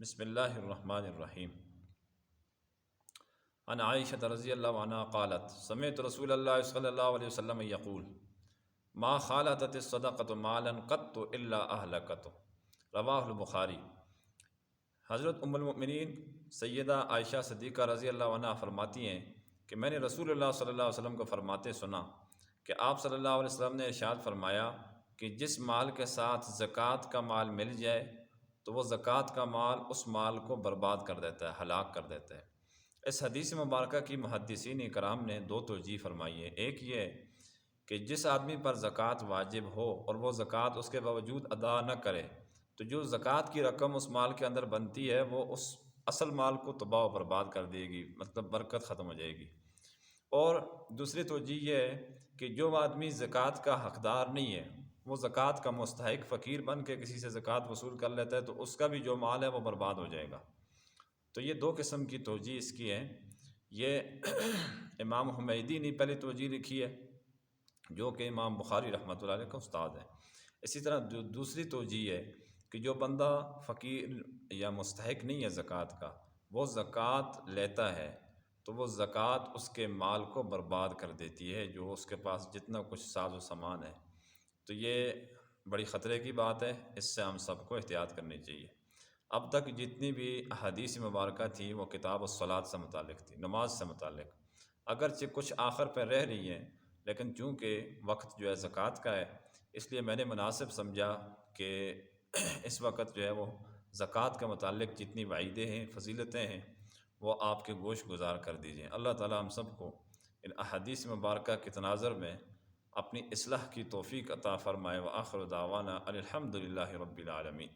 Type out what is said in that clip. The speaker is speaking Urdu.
بسم اللہ الرحمن الرحیم۔ عن عائشہ رضی اللہ عنہا قالت سمعت رسول اللہ صلی اللہ علیہ وسلم یقول ما خالطت الصدقۃ مالا قط الا اہلکت، رواہ البخاری۔ حضرت ام المؤمنین سیدہ عائشہ صدیقہ رضی اللہ عنہا فرماتی ہیں کہ میں نے رسول اللہ صلی اللہ علیہ وسلم کو فرماتے سنا کہ آپ صلی اللہ علیہ وسلم نے ارشاد فرمایا کہ جس مال کے ساتھ زکوٰۃ کا مال مل جائے تو وہ زکوٰۃ کا مال اس مال کو برباد کر دیتا ہے، ہلاک کر دیتا ہے۔ اس حدیث مبارکہ کی محدثین کرام نے دو توجیہ فرمائی ہے۔ ایک یہ کہ جس آدمی پر زکوٰۃ واجب ہو اور وہ زکوٰۃ اس کے باوجود ادا نہ کرے تو جو زکوٰۃ کی رقم اس مال کے اندر بنتی ہے وہ اس اصل مال کو تباہ و برباد کر دے گی، مطلب برکت ختم ہو جائے گی۔ اور دوسری توجیہ یہ ہے کہ جو آدمی زکوٰۃ کا حقدار نہیں ہے، وہ زکوٰۃ کا مستحق فقیر بن کے کسی سے زکوٰۃ وصول کر لیتا ہے تو اس کا بھی جو مال ہے وہ برباد ہو جائے گا۔ تو یہ دو قسم کی توجیہ اس کی ہے۔ یہ امام حمیدی نے پہلی توجیہ لکھی ہے جو کہ امام بخاری رحمۃ اللہ علیہ کا استاد ہے۔ اسی طرح دوسری توجیہ ہے کہ جو بندہ فقیر یا مستحق نہیں ہے زکوٰۃ کا، وہ زکوٰۃ لیتا ہے تو وہ زکوٰۃ اس کے مال کو برباد کر دیتی ہے، جو اس کے پاس جتنا کچھ ساز و سامان ہے۔ تو یہ بڑی خطرے کی بات ہے، اس سے ہم سب کو احتیاط کرنی چاہیے۔ اب تک جتنی بھی احادیث مبارکہ تھی وہ کتاب الصلاۃ سے متعلق تھی، نماز سے متعلق، اگرچہ کچھ آخر پہ رہ رہی ہیں، لیکن چونکہ وقت جو ہے زکوٰۃ کا ہے، اس لیے میں نے مناسب سمجھا کہ اس وقت جو ہے وہ زکوٰۃ کے متعلق جتنی وعیدیں ہیں، فضیلتیں ہیں، وہ آپ کے گوش گزار کر دیجئیں۔ اللہ تعالیٰ ہم سب کو ان احادیث مبارکہ کے تناظر میں اپنی اصلاح کی توفیق عطا فرمائے۔ وآخر دعوانا ان الحمد للہ رب العالمین۔